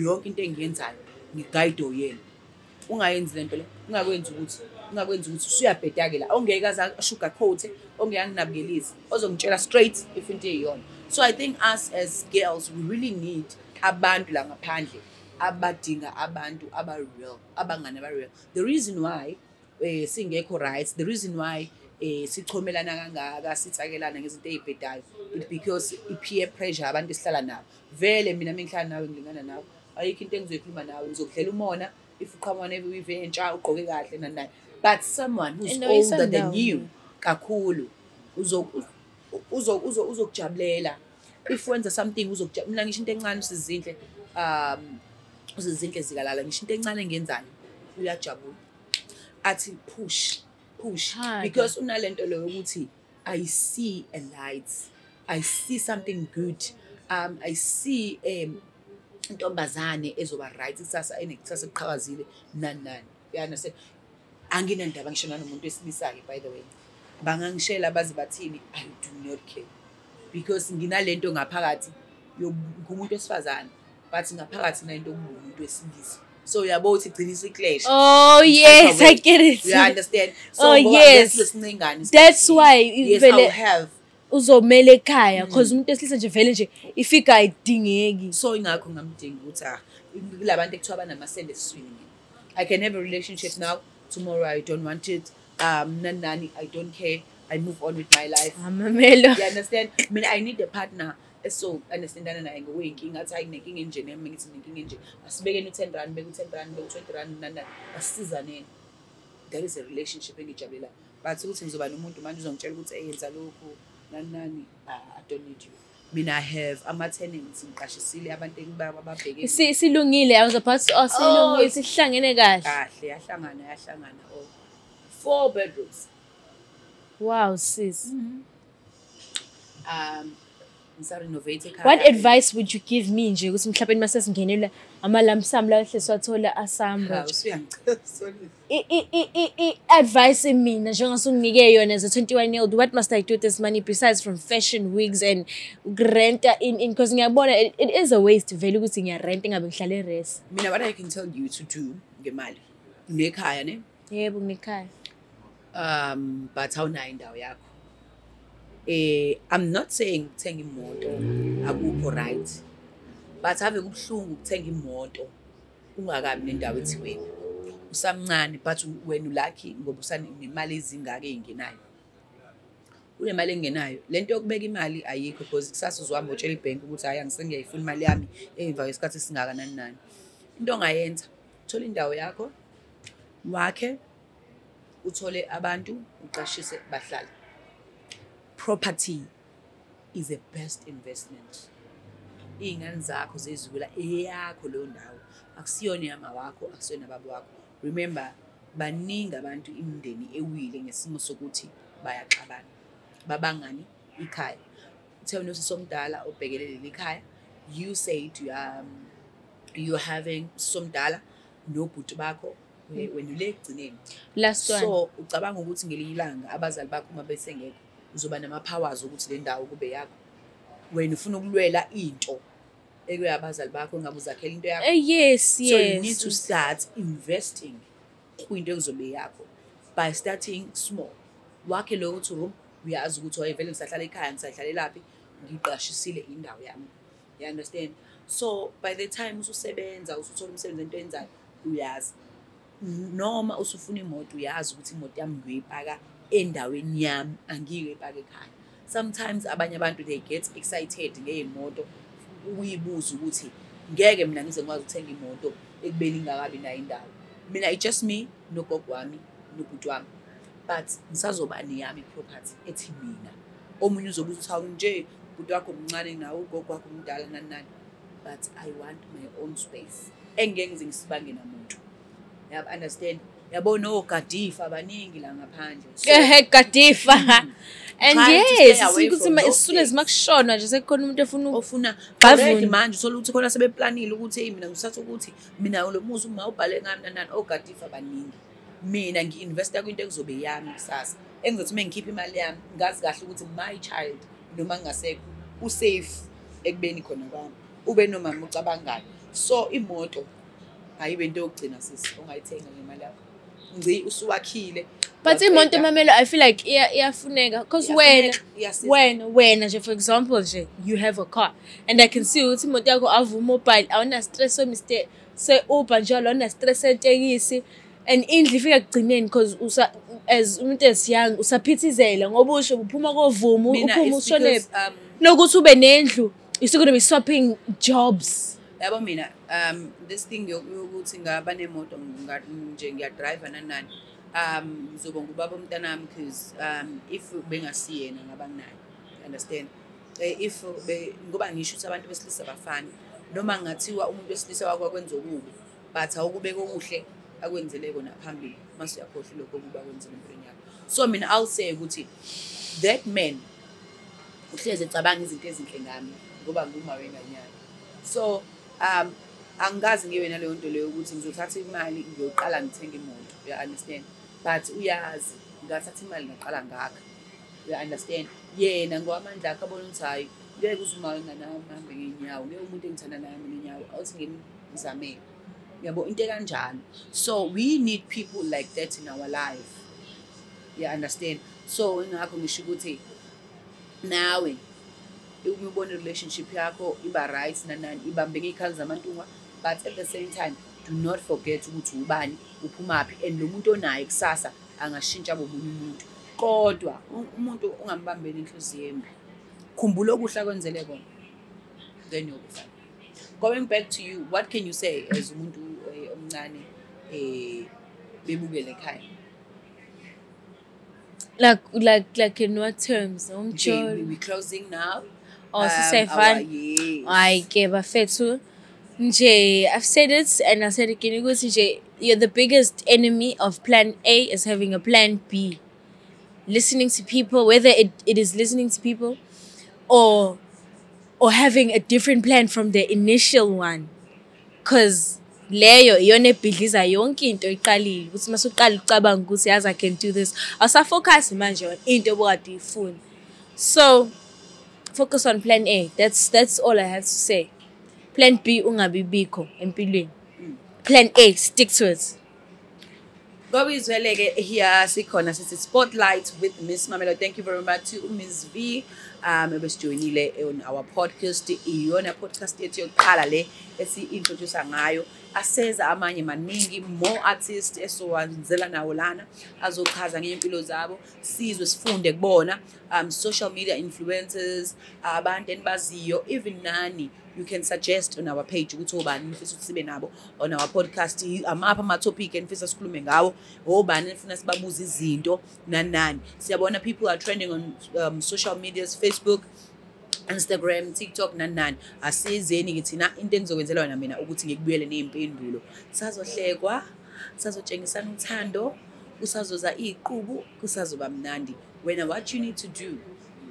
yonke into engiyenzayo ngiguide oyena ungayenzi lento le ungakwenza ukuthi usuyabhedake la ongeke sugarcoat ongeke anginabukelisi ozongitshela straight if into eyiyona. So I think us as girls we really need abantu la ngaphandle abadinga abantu aba-real abangani aba-real. The reason why singekho right, the reason why sichomelana kangaka sitsakelana ngezinto ezibhedayo it because i-peer pressure abantu esihlala nabo vele mina mengihlala nawe ngilingana nawe ayikho into engizoyikhuluma nawe ngizokudlela umona if uqhamuka newive entsha ugqoke kahle nani but someone who's older than you kakhulu uzokujabulela if wenza something mina ngisho into encane usizinhle zikalala ngisho into encane engenzayo uyajabula athi push because unalento leyo ukuthi I see a light, I see something good, I see intombazane ezoba right kusasa enekusasa eqhakazile nani you understand anginandaba ngishona nomuntu wesilisa-ke by the way bangangishela bazi bathini I do not care because nginalento ngaphakathi ngumuntu wesifazane but ngaphakathi nalento ngumuntu wesilisa so uyabo uthi igcina isiclash. Oh yes, I get it. You understand? So oh yes, that's why yes, I'll have uzomela ekhaya because umuntu esilisa nje vele nje ifika ayidingeki so ingakho ngamdinga ukuthi kulabantu ekuthiwa banamasende esiswini. I can have a relationship now, tomorrow I don't want it, nani I don't care, I move on with my life. Amamelo. You understand? I mean I need a partner so understandana naye ngokuyinkinga athi ayinenkinga enje nami ngithi nenkinga enje asibekeni u10 rand beke u10 rand beke u20 rand nana asizaneni. That is a relationship engijabulela but ukuthi ngizoba nomuntu manje uzongitshela ukuthi eyenza lokho nani I don't need you. Mina I have ama-tenants ngiqashisile abantu engibababheke silungile I was about to ask silungile sihlangene kahle yahlangana 4 bedrooms. Wow sis. What advice would you give me nje ukuthi mhlawumbe mase singenela amalamsam la ehle siwathola asamba advice mina njengasunginike yona as a 21-year-old what must I do with this money besides from fashion wigs and rent in because ngiyabona it is a waste vele ukuthi ngiyarent ngabe ngihlale res. Mina what I can tell you to do ngemali unekhaya ne yebo nginekhaya but awunayo indawo yakho. I'm not saying ukuthenga imoto akukho right but ave kubhlungu ukuthenga imoto ungakabi nendawo ethiweni usamncane but wena ulucky ngoba usanemali ezingaka engenayo unemali engenayo lento yokubeka imali ayikho because kusasa uzohamba utshela ibank ukuthi hayi angisengiyayifuna imali yami emva kwesikhathi singaka nani into ongayenza uthola indawo yakho wakhe uthole abantu uqashise bahlala. Property is the best investment. Iy'ngane zakho zezula eyakho leyo ndawo akusiyona yama wakho akusiyona baba wakho. Remember baningi abantu imindeni ewile ngesimo sokuthi bayaxabana babangani ikhaya uthe unosomdala obhekelele ikhaya you said you're having somdala nobhuti bakho when you legcineni last one so ucabanga ukuthi ngelinye ilanga abazali bakho uma besengekho uzoba nama-powers ukuthi le ndawo kube yakho wena ufuna ukulwela into ekuyabazali bakho ngabe uzakhela into yakho yes so you need to start investing kwinto ekuzobe yakho by starting small wakhe lowo room uyazi ukuthi wayevele ngisahlala ekhaya ngisahlelelaphi ngiqashisile indawo yami you understand so by the time ususebenza usuthola umsebenzi into enzayo uyazi noma usufuna imoto uyazi ukuthi imoto yami ngiyoyipaka endaweni yami angiyipaka ekhaya sometimes abanye abantu they get excited ngey'moto uyibuza ukuthi ngeke mina ngize ngikwazi ukuthenga imoto ekubeni ngakabi nayo indawo. Mina it's just me nogogo wami nobhuti wami, but ngisazoba neyami property ethi mina. Omunye uzobuza ukuthi hawu nje ubhuti wakho mncane nawe ugogo wakho mdala nani, but I want my own space engeke ngize ngisibange namuntu. Yabo understand? Yabona oGadifa abaningi la ngaphandle. Gadifa. And yes, ukuthi as soon as makushona nje sekukhona umuntu ofuna already manje usola ukuthi khona sebeplanile ukuthi hey mina ngisathi ukuthi mina lo muzi uma ubhale ngami nani oGadifa abaningi. Mina ngi-investa kwinto ekuzobe yami kusasa. Engizothi uma ngikhipha imali yami ngazi kahle ukuthi my child noma ngingasekho usafe ekubeni khona kwami. Ube nomama ucabangayo. So imoto ayibe into yokugcina sisi ongayithenga ngemali yakho. Ngci usuwakhile. But imoto Mamelo, I feel like iyafuneka because when nje for example nje you have a car and I can see ukuthi imoto yakho avu mobile awuna stress so mistake se Uber njalo awuna stress etekisi and indli ifika kugcineni because as umuntu esyoung usaphithizela ngoba usho uphuma kovumo uphuma ushone nokuthi ube nendlu you're going to be swapping jobs. Yabo mina this thing yokuthi ngaba nemoto nje ngiya driver nani ngizobonga ubaba umntanami because if bengasiyena ngaba nginayo, understand? If ngoba ngisho ukuthi abantu besilisa bafana noma ngathiwa umuntu wesilisa wakho akwenza okubi but awukubeka okuhle akwenzele kona phambili mase uyakhohlwa lokho kuba kwenzele empilweni yakho. So mina I'll say ukuthi that man uhleze ecabanga izinto ezinhle ngami ngoba nguma wena nyana. So angazi ngiwe naleyo nto leyo ukuthi ngizothatha imali ngiyoqala ngithenga imoto, you understand? But uyazi ngathatha imali ngaqala ngakho, you understand? Yena ngowamandla akhe abona ukuthi hayi ngeke uzuma nganami ngihambe ngenyawo, ngeke umuntu engithanda naye ngenyawo awuthi ngimzamele. Yabo into kanjalo. So we need people like that in our life, you understand? So ngakho ngisho ukuthi nawe ubona relationship yakho iba right nanani ibambe ngezikhali zamantunga, but at the same time do not forget ukuthi ubani uphumaphi and lo muntu onaye kusasa angashintsha bomunye umuntu. Kodwa umuntu ungambambeli inhliziyo embi, khumbula okuhla kwenzele kona, then you'll be fine. Going back to you, what can you say as umuntu omncane bebukele ekhaya? Like in what terms? We're closing now. Oh, say fun. Yes. I gave a fetu. Nje, I've said it and I said it again. Nje, you're the biggest enemy of plan A is having a plan B. Listening to people, whether it is listening to people or having a different plan from the initial one. Because leyo yone bhidliza yonke into iqalile ukuthi masuqala ucabanga ukuthi yazi I can do this. Awusafocus manje on into obukade uyifuna. So focus on plan A. That's all I have to say. Plan B ungabibikho empilweni. Plan A, stick to it. Ngoba izweleke here sikhona sithi Spotlight with Miss Mamelo. Thank you very much to Ms V. Ebesijoinile on our podcast. Iyona podcast yethu yokuqala le esi-introduce ngayo. Aseza amanye maningi more artists esowenzela nawo lana azochaza ngempilo zabo, sizwe sifunde kubona social media influencers, abantu enibaziyo, even nani you can suggest on our page ukuthi obani nifisa ukuthi sibe nabo on our podcast, amapha ama topic enifisa sikhulume ngawo, obani nifuna sibabuza izinto nani. Siyabona people are trending on social medias, Facebook, Instagram, TikTok nani. Asizeni ngithina into engizokwenzelwa wena mina ukuthi ngikubuyele nezimpendulo. Sazohlekwa, sazotshengisana uthando, usazoza iqubu, kusazoba mnandi. When what you need to do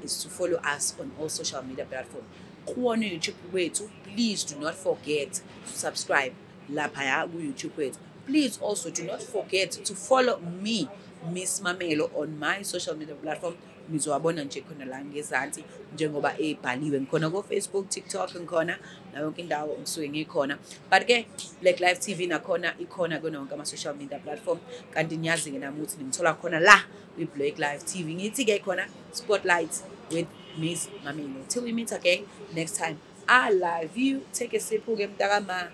is to follow us on all social media platforms. Kuona YouTube wethu, please do not forget to subscribe lapha ku YouTube wethu. Please also do not forget to follow me, Miss Mamelo, on my social media platform. Nizowabona nje khona la ngezansi njengoba ebhaliwe ngikhona ku Facebook, TikTok ngikhona na yonke indawo ngisuke ngikhona. But ke Black Live TV nakhona ikhona kona wonke ama social media platform, kanti niyazi ke nami ukuthi nimthola khona la with Black Live TV. Ngithi ke khona Spotlight with Miss Mamelo. Till we meet again next time. I love you. Take a sip ke mtakama.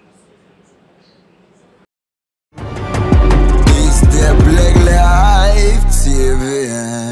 Is there Black Live TV?